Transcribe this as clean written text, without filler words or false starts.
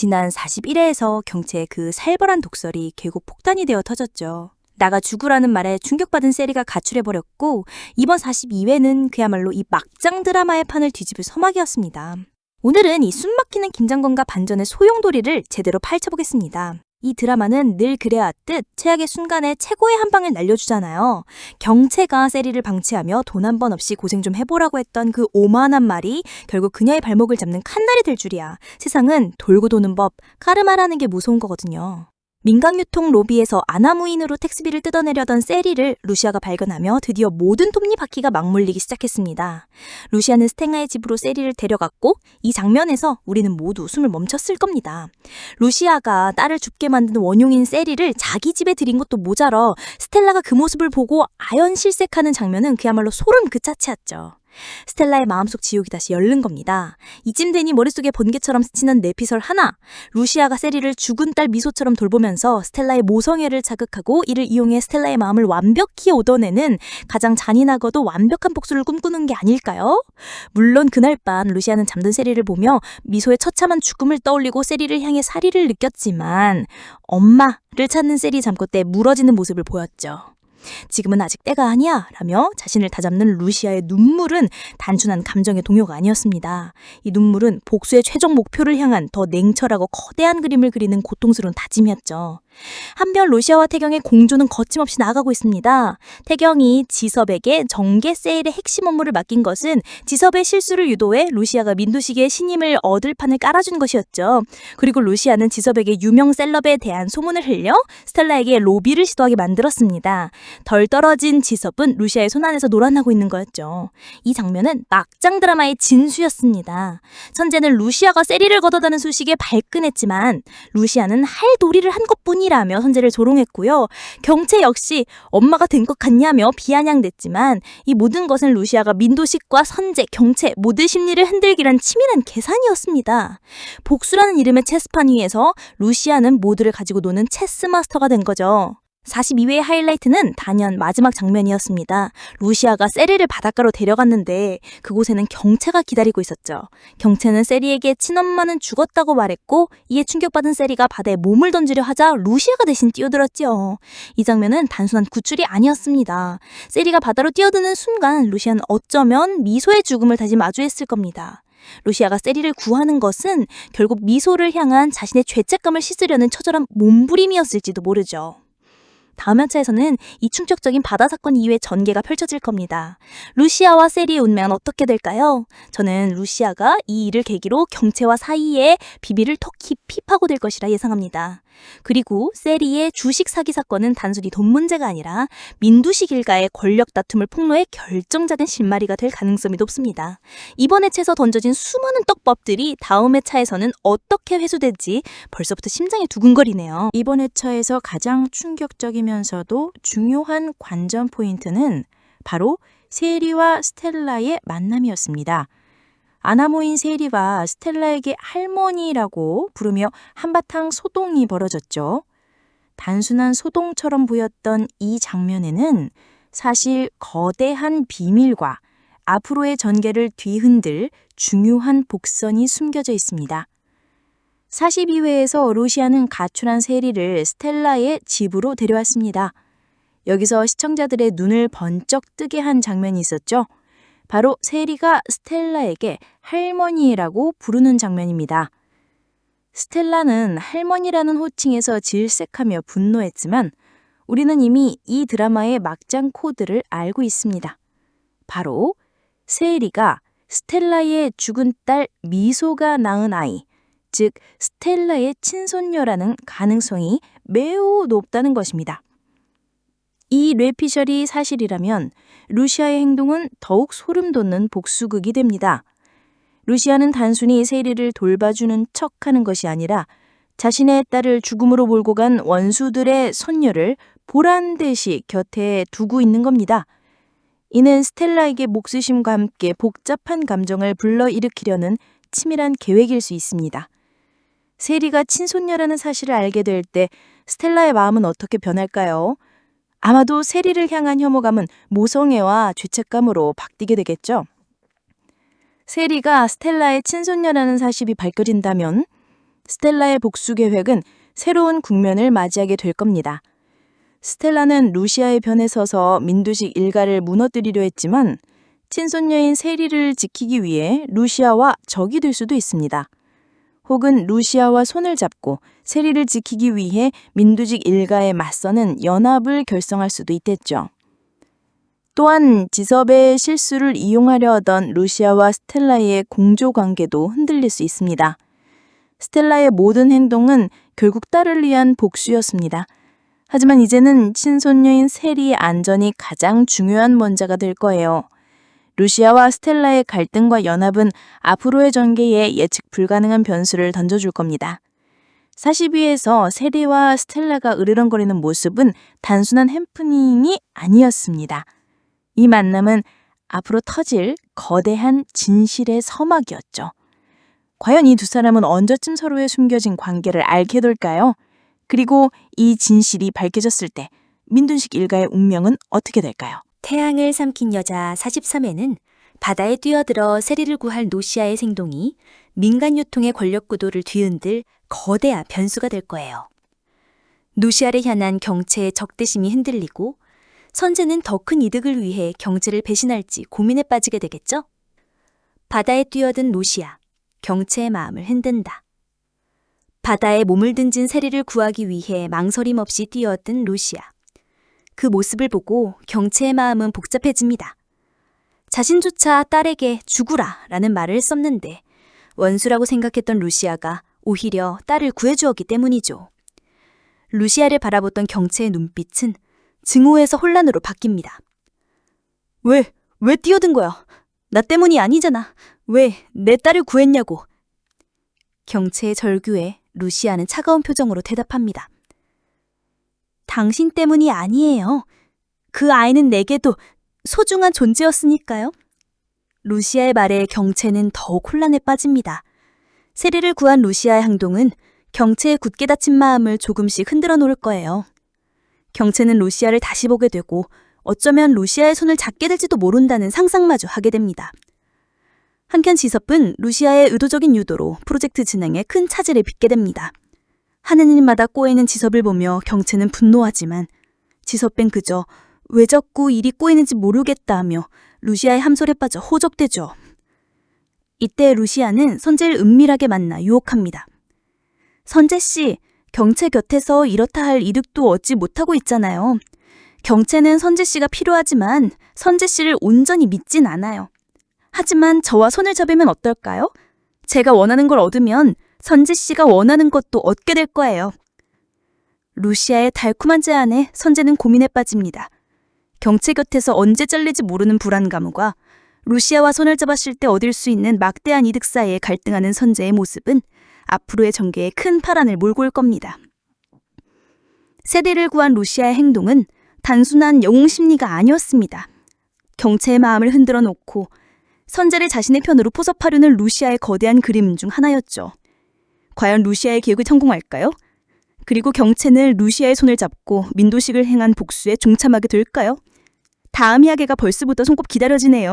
지난 41회에서 경체의 그 살벌한 독설이 결국 폭탄이 되어 터졌죠. 나가 죽으라는 말에 충격받은 세리가 가출해버렸고, 이번 42회는 그야말로 이 막장 드라마의 판을 뒤집을 서막이었습니다. 오늘은 이 숨막히는 김장건과 반전의 소용돌이를 제대로 파헤쳐보겠습니다. 이 드라마는 늘 그래왔듯 최악의 순간에 최고의 한 방을 날려주잖아요. 경체가 세리를 방치하며 돈 한 번 없이 고생 좀 해보라고 했던 그 오만한 말이 결국 그녀의 발목을 잡는 칸날이 될 줄이야. 세상은 돌고 도는 법, 카르마라는 게 무서운 거거든요. 민간유통 로비에서 아나무인으로 택시비를 뜯어내려던 세리를 루시아가 발견하며 드디어 모든 톱니바퀴가 맞물리기 시작했습니다. 루시아는 스텔라의 집으로 세리를 데려갔고, 이 장면에서 우리는 모두 숨을 멈췄을 겁니다. 루시아가 딸을 죽게 만든 원흉인 세리를 자기 집에 들인 것도 모자라 스텔라가 그 모습을 보고 아연실색하는 장면은 그야말로 소름 그 자체였죠. 스텔라의 마음속 지옥이 다시 열린 겁니다. 이쯤 되니 머릿속에 번개처럼 스치는 내피설 하나. 루시아가 세리를 죽은 딸 미소처럼 돌보면서 스텔라의 모성애를 자극하고 이를 이용해 스텔라의 마음을 완벽히 얻어내는 가장 잔인하고도 완벽한 복수를 꿈꾸는 게 아닐까요? 물론 그날 밤 루시아는 잠든 세리를 보며 미소의 처참한 죽음을 떠올리고 세리를 향해 사리를 느꼈지만 엄마를 찾는 세리 잠꼬대에 무너지는 모습을 보였죠. 지금은 아직 때가 아니야 라며 자신을 다잡는 루시아의 눈물은 단순한 감정의 동요가 아니었습니다. 이 눈물은 복수의 최종 목표를 향한 더 냉철하고 거대한 그림을 그리는 고통스러운 다짐이었죠. 한편 루시아와 태경의 공조는 거침없이 나아가고 있습니다. 태경이 지섭에게 정계 세일의 핵심 업무를 맡긴 것은 지섭의 실수를 유도해 루시아가 민두식의 신임을 얻을 판을 깔아준 것이었죠. 그리고 루시아는 지섭에게 유명 셀럽에 대한 소문을 흘려 스텔라에게 로비를 시도하게 만들었습니다. 덜 떨어진 지섭은 루시아의 손안에서 놀아나고 있는 거였죠. 이 장면은 막장 드라마의 진수였습니다. 천재는 루시아가 세리를 걷어다는 소식에 발끈했지만 루시아는 할 도리를 한 것뿐이라며 선재를 조롱했고요. 경체 역시 엄마가 된 것 같냐며 비아냥댔지만 이 모든 것은 루시아가 민도식과 선재, 경체 모두 심리를 흔들기란 치밀한 계산이었습니다. 복수라는 이름의 체스판 위에서 루시아는 모두를 가지고 노는 체스 마스터가 된 거죠. 42회의 하이라이트는 단연 마지막 장면이었습니다. 루시아가 세리를 바닷가로 데려갔는데 그곳에는 경체가 기다리고 있었죠. 경체는 세리에게 친엄마는 죽었다고 말했고, 이에 충격받은 세리가 바다에 몸을 던지려 하자 루시아가 대신 뛰어들었지요. 이 장면은 단순한 구출이 아니었습니다. 세리가 바다로 뛰어드는 순간 루시아는 어쩌면 미소의 죽음을 다시 마주했을 겁니다. 루시아가 세리를 구하는 것은 결국 미소를 향한 자신의 죄책감을 씻으려는 처절한 몸부림이었을지도 모르죠. 다음 회차에서는 이 충격적인 바다 사건 이후의 전개가 펼쳐질 겁니다. 루시아와 세리의 운명은 어떻게 될까요? 저는 루시아가 이 일을 계기로 경체와 사이에 비밀을 더 깊이 파고들 것이라 예상합니다. 그리고 세리의 주식 사기 사건은 단순히 돈 문제가 아니라 민두식 일가의 권력 다툼을 폭로해 결정적인 실마리가 될 가능성이 높습니다. 이번 회차에서 던져진 수많은 떡밥들이 다음 회차에서는 어떻게 회수될지 벌써부터 심장이 두근거리네요. 이번 회차에서 가장 충격적이면서도 중요한 관전 포인트는 바로 세리와 스텔라의 만남이었습니다. 아나무인 세리가 스텔라에게 할머니라고 부르며 한바탕 소동이 벌어졌죠. 단순한 소동처럼 보였던 이 장면에는 사실 거대한 비밀과 앞으로의 전개를 뒤흔들 중요한 복선이 숨겨져 있습니다. 42회에서 루시아는 가출한 세리를 스텔라의 집으로 데려왔습니다. 여기서 시청자들의 눈을 번쩍 뜨게 한 장면이 있었죠. 바로 세리가 스텔라에게 할머니라고 부르는 장면입니다. 스텔라는 할머니라는 호칭에서 질색하며 분노했지만 우리는 이미 이 드라마의 막장 코드를 알고 있습니다. 바로 세리가 스텔라의 죽은 딸 미소가 낳은 아이, 즉 스텔라의 친손녀라는 가능성이 매우 높다는 것입니다. 이 뇌피셜이 사실이라면 루시아의 행동은 더욱 소름 돋는 복수극이 됩니다. 루시아는 단순히 세리를 돌봐주는 척하는 것이 아니라 자신의 딸을 죽음으로 몰고 간 원수들의 손녀를 보란듯이 곁에 두고 있는 겁니다. 이는 스텔라에게 목수심과 함께 복잡한 감정을 불러일으키려는 치밀한 계획일 수 있습니다. 세리가 친손녀라는 사실을 알게 될 때 스텔라의 마음은 어떻게 변할까요? 아마도 세리를 향한 혐오감은 모성애와 죄책감으로 바뀌게 되겠죠. 세리가 스텔라의 친손녀라는 사실이 밝혀진다면 스텔라의 복수 계획은 새로운 국면을 맞이하게 될 겁니다. 스텔라는 루시아의 편에 서서 민두식 일가를 무너뜨리려 했지만 친손녀인 세리를 지키기 위해 루시아와 적이 될 수도 있습니다. 혹은 루시아와 손을 잡고 세리를 지키기 위해 민두직 일가에 맞서는 연합을 결성할 수도 있겠죠. 또한 지섭의 실수를 이용하려 하던 루시아와 스텔라의 공조관계도 흔들릴 수 있습니다. 스텔라의 모든 행동은 결국 딸을 위한 복수였습니다. 하지만 이제는 친손녀인 세리의 안전이 가장 중요한 문제가 될 거예요. 루시아와 스텔라의 갈등과 연합은 앞으로의 전개에 예측 불가능한 변수를 던져줄 겁니다. 42회에서 세리와 스텔라가 으르렁거리는 모습은 단순한 해프닝이 아니었습니다. 이 만남은 앞으로 터질 거대한 진실의 서막이었죠. 과연 이 두 사람은 언제쯤 서로의 숨겨진 관계를 알게 될까요? 그리고 이 진실이 밝혀졌을 때 민둔식 일가의 운명은 어떻게 될까요? 태양을 삼킨 여자 43회는 바다에 뛰어들어 세리를 구할 노시아의 행동이 민간 유통의 권력 구도를 뒤흔들 거대한 변수가 될 거예요. 노시아를 향한 경체의 적대심이 흔들리고 선제는 더 큰 이득을 위해 경제를 배신할지 고민에 빠지게 되겠죠? 바다에 뛰어든 노시아, 경체의 마음을 흔든다. 바다에 몸을 던진 세리를 구하기 위해 망설임 없이 뛰어든 루시아. 그 모습을 보고 경체의 마음은 복잡해집니다. 자신조차 딸에게 죽으라 라는 말을 썼는데 원수라고 생각했던 루시아가 오히려 딸을 구해주었기 때문이죠. 루시아를 바라보던 경체의 눈빛은 증오에서 혼란으로 바뀝니다. 왜 뛰어든 거야? 나 때문이 아니잖아. 왜 내 딸을 구했냐고. 경체의 절규에 루시아는 차가운 표정으로 대답합니다. 당신 때문이 아니에요. 그 아이는 내게도 소중한 존재였으니까요. 루시아의 말에 경체는 더욱 혼란에 빠집니다. 세리를 구한 루시아의 행동은 경체의 굳게 닫힌 마음을 조금씩 흔들어 놓을 거예요. 경체는 루시아를 다시 보게 되고 어쩌면 루시아의 손을 잡게 될지도 모른다는 상상마저 하게 됩니다. 한편 지섭은 루시아의 의도적인 유도로 프로젝트 진행에 큰 차질을 빚게 됩니다. 하는 일마다 꼬이는 지섭을 보며 경체는 분노하지만 지섭은 그저 왜 자꾸 일이 꼬이는지 모르겠다 하며 루시아의 함솔에 빠져 호적되죠. 이때 루시아는 선재를 은밀하게 만나 유혹합니다. 선재씨, 경체 곁에서 이렇다 할 이득도 얻지 못하고 있잖아요. 경체는 선재씨가 필요하지만 선재씨를 온전히 믿진 않아요. 하지만 저와 손을 잡으면 어떨까요? 제가 원하는 걸 얻으면 선재씨가 원하는 것도 얻게 될 거예요. 루시아의 달콤한 제안에 선재는 고민에 빠집니다. 경체 곁에서 언제 잘릴지 모르는 불안감과 루시아와 손을 잡았을 때 얻을 수 있는 막대한 이득 사이에 갈등하는 선재의 모습은 앞으로의 전개에 큰 파란을 몰고 올 겁니다. 세리를 구한 루시아의 행동은 단순한 영웅 심리가 아니었습니다. 경체의 마음을 흔들어 놓고 선재를 자신의 편으로 포섭하려는 루시아의 거대한 그림 중 하나였죠. 과연 루시아의 계획이 성공할까요? 그리고 경체는 루시아의 손을 잡고 민도식을 행한 복수에 동참하게 될까요? 다음 이야기가 벌써부터 손꼽 기다려지네요.